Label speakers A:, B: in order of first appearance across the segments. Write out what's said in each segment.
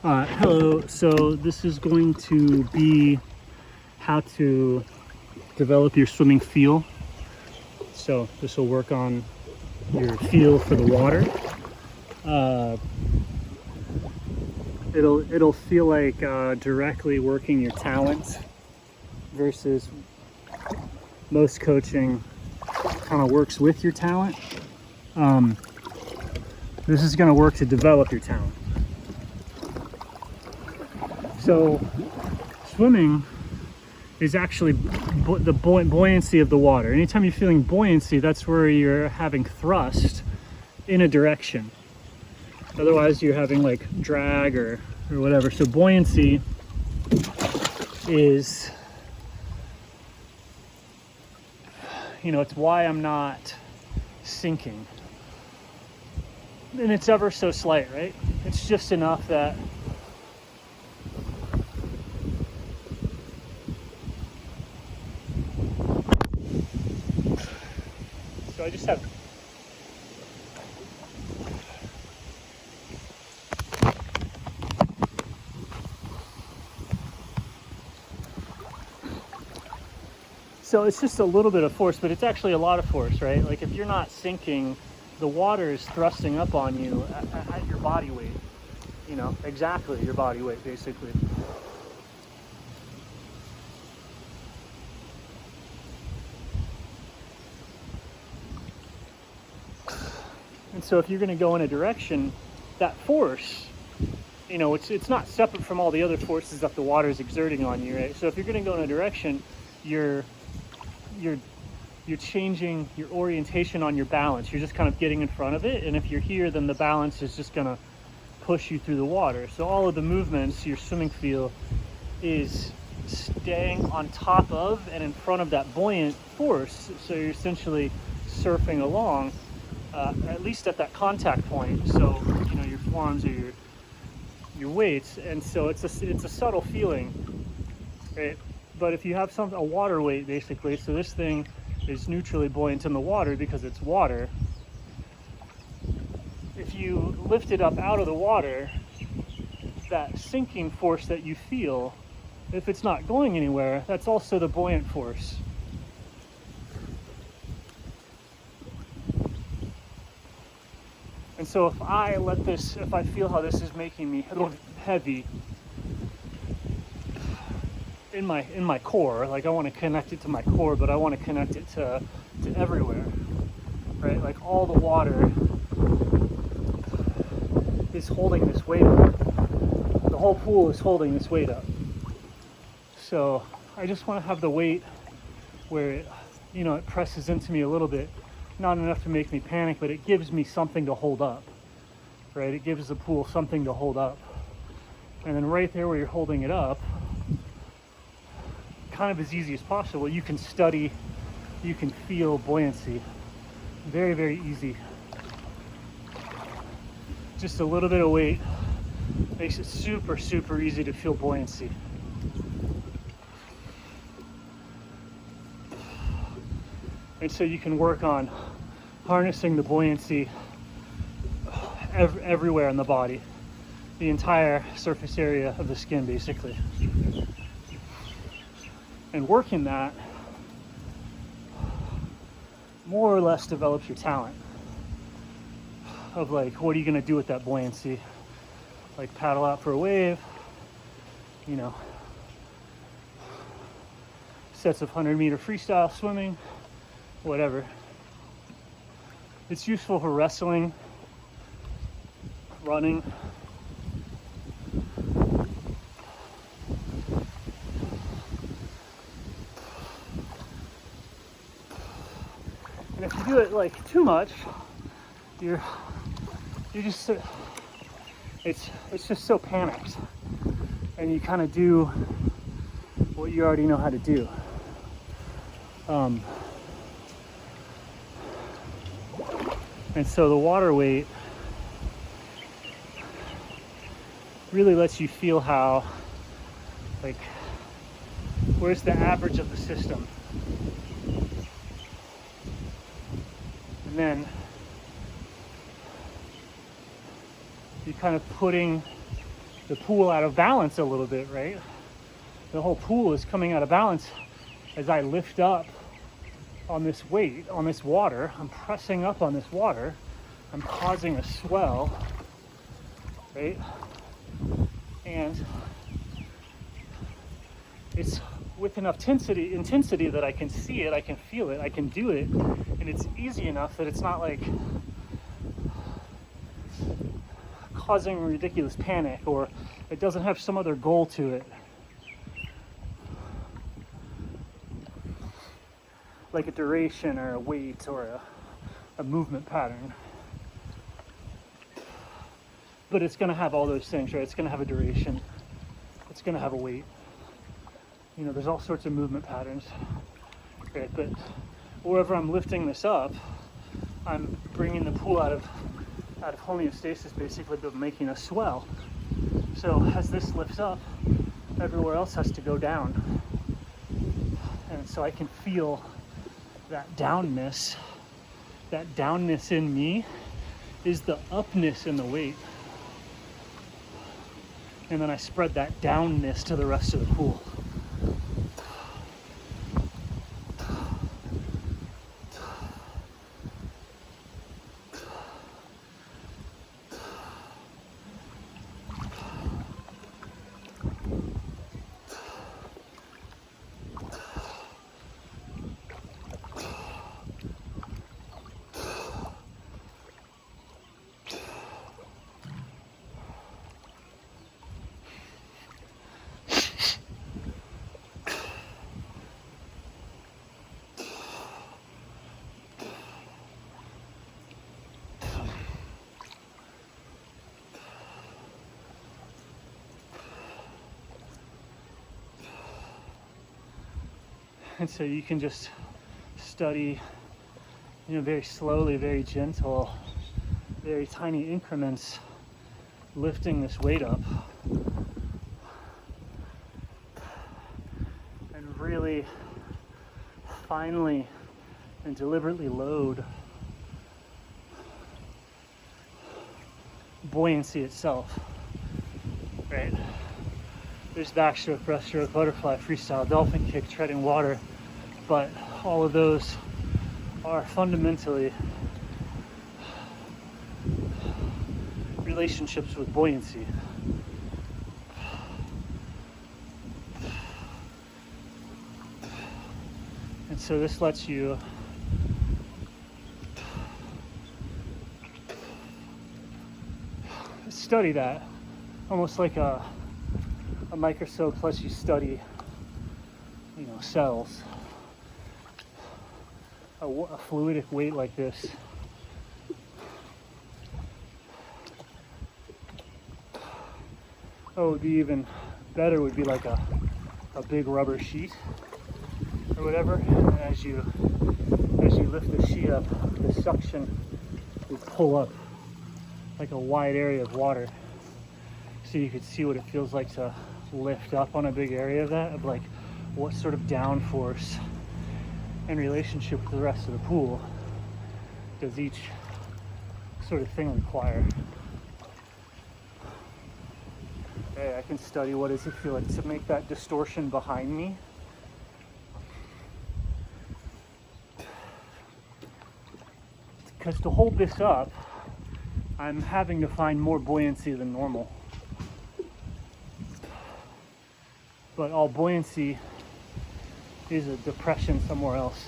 A: Hello, so this is going to be how to develop your swimming feel. So this will work on your feel for the water. It'll feel like directly working your talent versus most coaching kind of works with your talent. This is going to work to develop your talent. So swimming is actually the buoyancy of the water. Anytime you're feeling buoyancy, that's where you're having thrust in a direction. Otherwise you're having like drag or whatever. So buoyancy is, it's why I'm not sinking. And it's ever so slight, right? It's just enough that I just have it's just a little bit of force, but it's actually a lot of force, right? Like if you're not sinking, the water is thrusting up on you at your body weight, exactly your body weight basically. And so if you're going to go in a direction, that force, it's not separate from all the other forces that the water is exerting on you, right? So if you're going to go in a direction, you're changing your orientation on your balance. You're just kind of getting in front of it. And if you're here, then the balance is just going to push you through the water. So all of the movements, your swimming feel is staying on top of and in front of that buoyant force. So you're essentially surfing along, at least at that contact point. So, your forearms are your weights. And so it's a subtle feeling, right? But if you have a water weight, basically, so this thing is neutrally buoyant in the water because it's water. If you lift it up out of the water, that sinking force that you feel, if it's not going anywhere, that's also the buoyant force. And so if I feel how this is making me a little heavy, in my core, like I want to connect it to my core, but I want to connect it to everywhere, right? Like all the water is holding this weight up. The whole pool is holding this weight up. So I just want to have the weight where it presses into me a little bit, not enough to make me panic, but it gives me something to hold up, right? It gives the pool something to hold up. And then right there where you're holding it up, kind of as easy as possible, you can feel buoyancy. Very, very easy. Just a little bit of weight makes it super, super easy to feel buoyancy. And so you can work on harnessing the buoyancy everywhere in the body, the entire surface area of the skin, basically. And working that more or less develops your talent of like, what are you going to do with that buoyancy? Like paddle out for a wave, sets of 100-meter freestyle swimming, whatever. It's useful for wrestling, running. And if you do it like too much, you're just it's just so panicked, and you kind of do what you already know how to do. And so the water weight really lets you feel how, like, where's the average of the system? And then you're kind of putting the pool out of balance a little bit, right? The whole pool is coming out of balance as I lift up on this weight, on this water. I'm pressing up on this water. I'm causing a swell, right? And it's with enough intensity that I can see it, I can feel it, I can do it, and it's easy enough that it's not like causing ridiculous panic, or it doesn't have some other goal to it. Like a duration or a weight or a movement pattern. But it's gonna have all those things, right? It's gonna have a duration. It's gonna have a weight. You know, there's all sorts of movement patterns, right? But wherever I'm lifting this up, I'm bringing the pool out of homeostasis, basically, but making a swell. So as this lifts up, everywhere else has to go down. And so I can feel that downness. That downness in me is the upness in the weight. And then I spread that downness to the rest of the pool. And so you can just study, you know, very slowly, very gentle, very tiny increments, lifting this weight up. And really finely and deliberately load buoyancy itself, right? There's backstroke, breaststroke, butterfly, freestyle, dolphin kick, treading water, but all of those are fundamentally relationships with buoyancy. And so this lets you study that, almost like a microscope lets you study, you know, cells. A fluidic weight like this would be even better, would be like a big rubber sheet or whatever. And as you lift the sheet up, the suction will pull up like a wide area of water, so you could see what it feels like to lift up on a big area of that, of like what sort of downforce in relationship with the rest of the pool does each sort of thing require. Okay, I can study what does it feel like to make that distortion behind me. Because to hold this up, I'm having to find more buoyancy than normal. But all buoyancy is a depression somewhere else.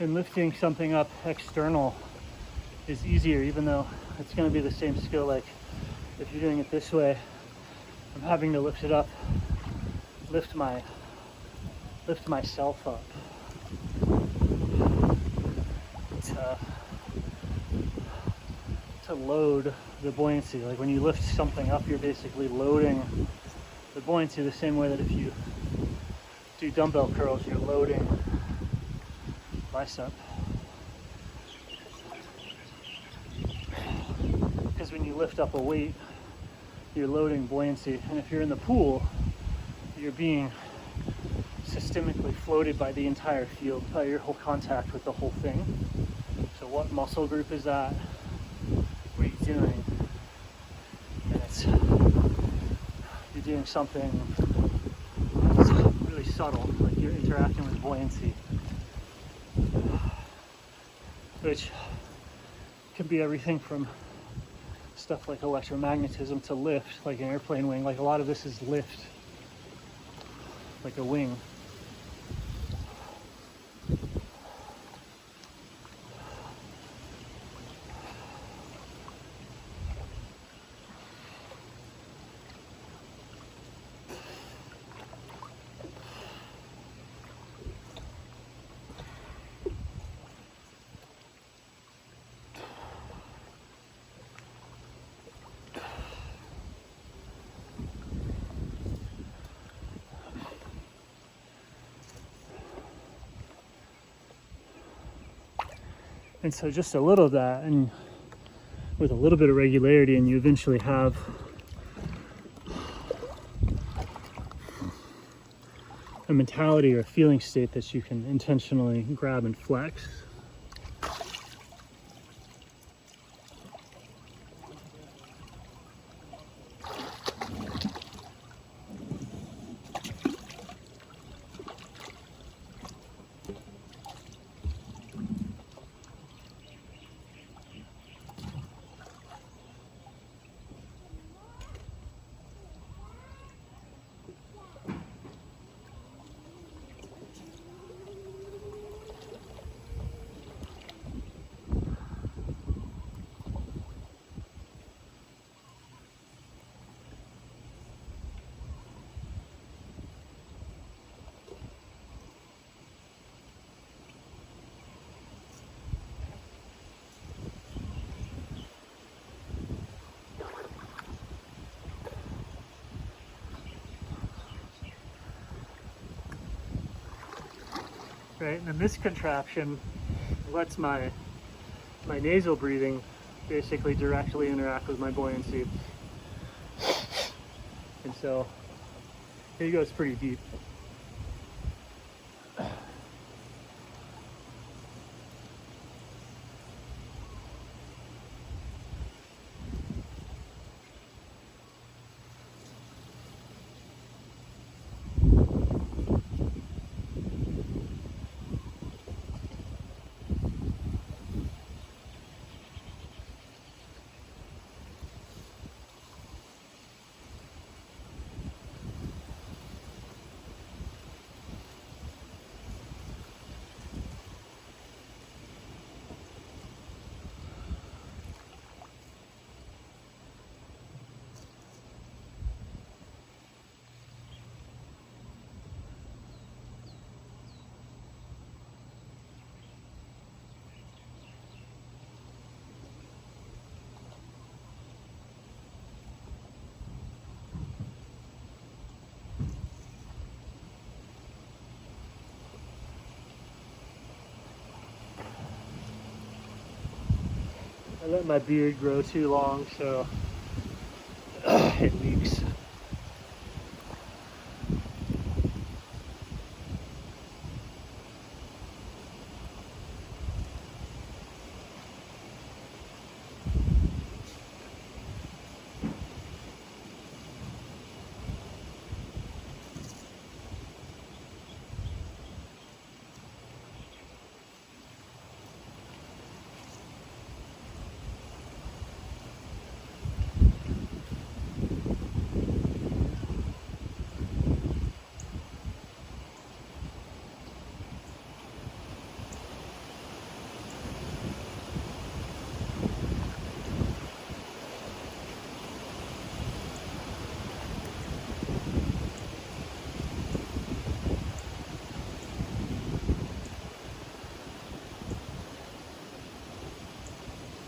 A: And lifting something up external is easier, even though it's going to be the same skill. Like if you're doing it this way, I'm having to lift it up, lift myself up to load the buoyancy. Like when you lift something up, you're basically loading the buoyancy the same way that if you do dumbbell curls, you're loading bicep. Because when you lift up a weight, you're loading buoyancy. And if you're in the pool, you're being systemically floated by the entire field, by your whole contact with the whole thing. So what muscle group is that? What are you doing? And you're doing something that's really subtle, like you're interacting with buoyancy, which can be everything from stuff like electromagnetism to lift, like an airplane wing. Like a lot of this is lift, like a wing. And so just a little of that, and with a little bit of regularity, and you eventually have a mentality or a feeling state that you can intentionally grab and flex. Right, and then this contraption lets my nasal breathing basically directly interact with my buoyancy. And so here goes pretty deep. I let my beard grow too long, so it leaks.